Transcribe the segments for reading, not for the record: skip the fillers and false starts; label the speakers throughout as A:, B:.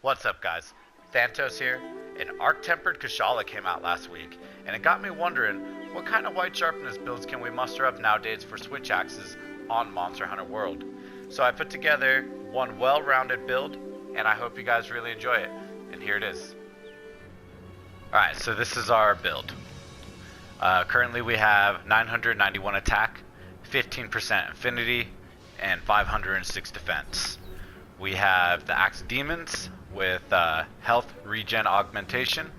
A: What's up, guys? Thantos here. An Arc-Tempered Kushala came out last week, and it got me wondering, what kind of white sharpness builds can we muster up nowadays for switch axes on Monster Hunter World? So I put together one well-rounded build, and I hope you guys really enjoy it. And here it is. Alright, so this is our build. Currently we have 991 attack, 15% affinity, and 506 defense. We have the Axe Demons with health regen augmentation,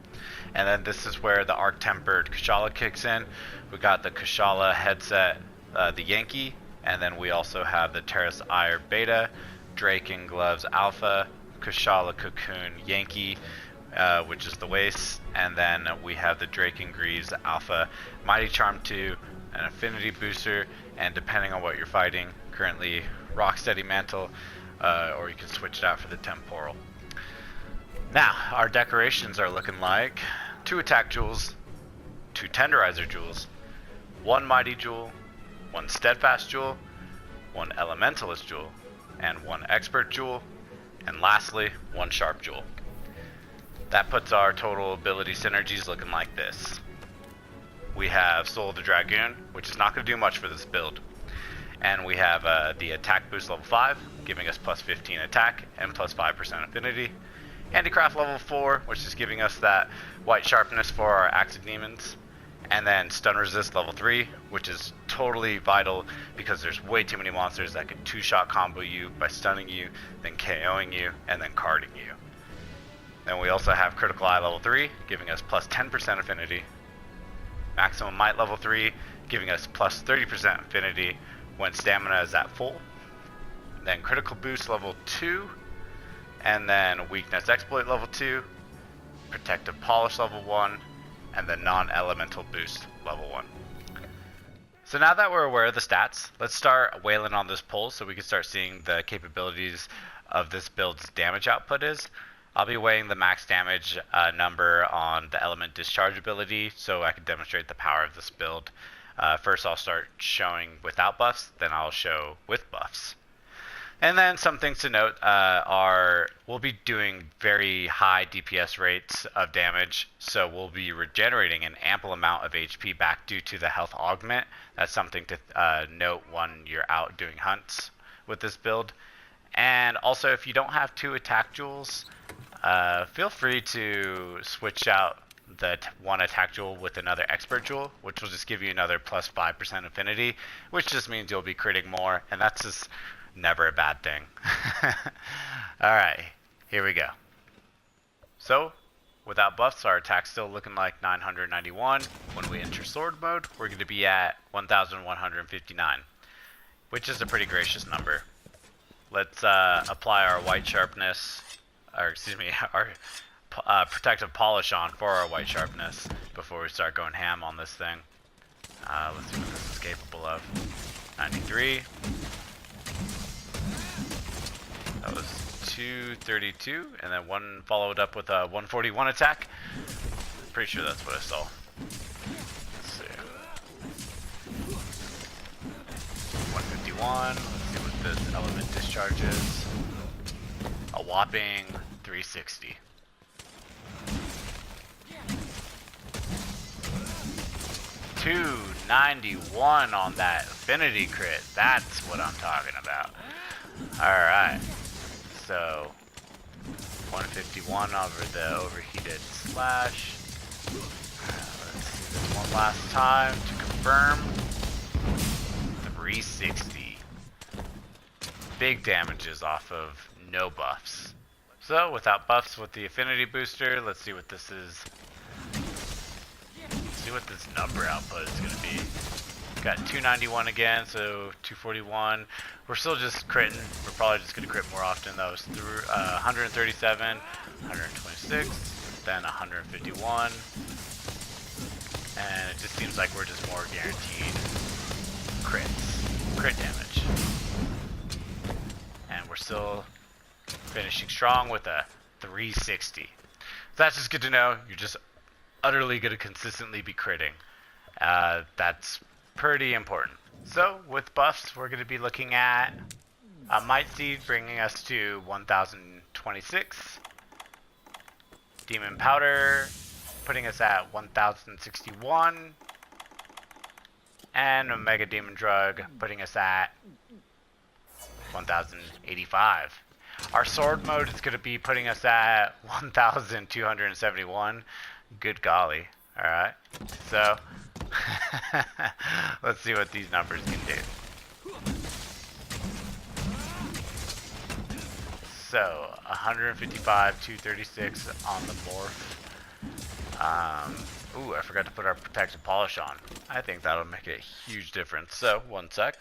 A: and then this is where the Arc-Tempered Kushala kicks in. We got the Kushala headset, the Yankee, and then we also have the Taroth Ire Beta, Drachen Greaves A, Kushala Cocoon Yankee, which is the waist, and then we have the Drachen Greaves A, Mighty Charm 2, an affinity booster, and depending on what you're fighting, currently Rocksteady Mantle, or you can switch it out for the Temporal. Now, our decorations are looking like 2 attack jewels, 2 Tenderizer Jewels, 1 Mighty Jewel, 1 Steadfast Jewel, 1 Elementalist Jewel, and 1 Expert Jewel, and lastly, 1 Sharp Jewel. That puts our total ability synergies looking like this. We have Soul of the Dragoon, which is not going to do much for this build. And we have the attack boost level 5, giving us plus 15 attack and plus 5% affinity. Handicraft level 4, which is giving us that white sharpness for our Axe Demons. And then stun resist level 3, which is totally vital because there's way too many monsters that can 2-shot combo you by stunning you, then KOing you, and then carding you. Then we also have critical eye level 3, giving us plus 10% affinity. Maximum might level 3, giving us plus 30% affinity when stamina is at full. Then critical boost level 2, and then weakness exploit level 2, protective polish level 1, and the non-elemental boost level 1. So now that we're aware of the stats, let's start whaling on this pole so we can start seeing the capabilities of this build's damage output is. I'll be weighing the max damage number on the element discharge ability so I can demonstrate the power of this build. First I'll start showing without buffs, then I'll show with buffs. And then some things to note are we'll be doing very high DPS rates of damage, so we'll be regenerating an ample amount of HP back due to the health augment. That's something to note when you're out doing hunts with this build. And also, if you don't have 2 attack jewels, feel free to switch out the 1 attack jewel with another expert jewel, which will just give you another plus 5% affinity, which just means you'll be critting more, and that's just never a bad thing. Alright, here we go. So, without buffs, our attack's still looking like 991. When we enter sword mode, we're going to be at 1159, which is a pretty gracious number. Let's apply our white sharpness, or excuse me, our protective polish on for our white sharpness before we start going ham on this thing. Let's see what this is capable of. 93. That was 232, and then one followed up with a 141 attack. Pretty sure that's what I saw. Let's see. 151. Let's see what this element discharges. A whopping 360. $291 on that affinity crit. That's what I'm talking about. Alright. So 151 over the overheated slash. Let's see this one last time to confirm. 360. Big damages off of no buffs. So without buffs with the affinity booster, let's see what this is. See what this number output is going to be. Got 291 again, so 241. We're still just critting. We're probably just going to crit more often though. 137, 126, then 151. And it just seems like we're just more guaranteed crit damage. And we're still finishing strong with a 360. So that's just good to know. You're just utterly going to consistently be critting. That's pretty important. So with buffs, we're going to be looking at Might Seed bringing us to 1026, Demon Powder, putting us at 1061. And Omega Demon Drug, putting us at 1085. Our sword mode is going to be putting us at 1271. Good golly. Alright. So, let's see what these numbers can do. So, 155, 236 on the morph. Ooh, I forgot to put our protective polish on. I think that'll make a huge difference. So, one sec.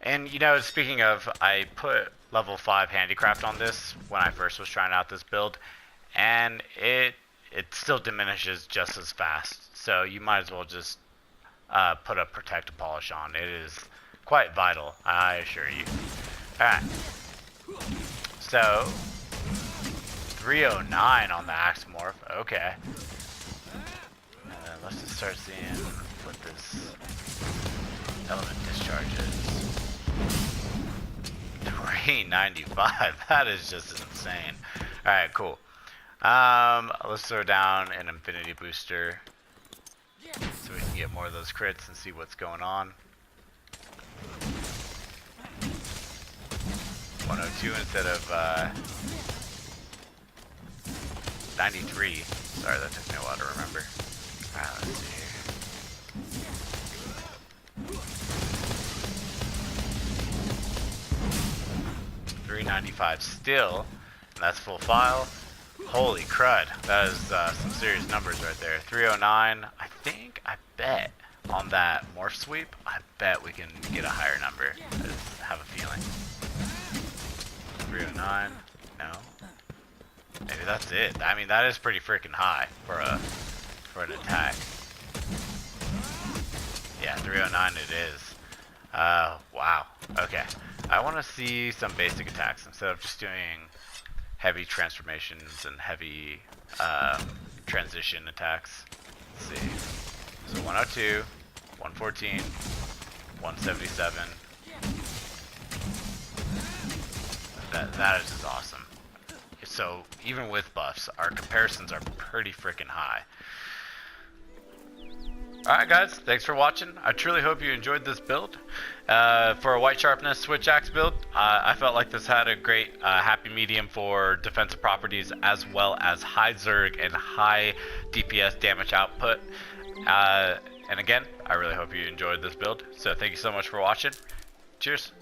A: And, you know, speaking of, I put level 5 handicraft on this when I first was trying out this build, and it still diminishes just as fast. So, you might as well just put a protective polish on. It is quite vital, I assure you. Alright. So, 309 on the Axe Morph. Okay. And then let's just start seeing what this element discharge is. 395. That is just insane. Alright, cool. Let's throw down an Infinity Booster so we can get more of those crits and see what's going on. 102 instead of 93. Sorry, that took me a while to remember. Alright, let's see here. 395 still, and that's full file. Holy crud, that is some serious numbers right there. 309, I bet on that morph sweep, I bet we can get a higher number. I just have a feeling. 309, no. Maybe that's it. I mean, that is pretty freaking high for an attack. Yeah, 309 it is. Wow. Okay. I want to see some basic attacks instead of just doing heavy transformations and heavy transition attacks. Let's see. So 102, 114, 177. That is just awesome. So even with buffs, our comparisons are pretty freaking high. Alright guys, thanks for watching. I truly hope you enjoyed this build. For a White Sharpness Switch Axe build, I felt like this had a great happy medium for defensive properties as well as high Zerg and high DPS damage output. And again, I really hope you enjoyed this build. So thank you so much for watching. Cheers.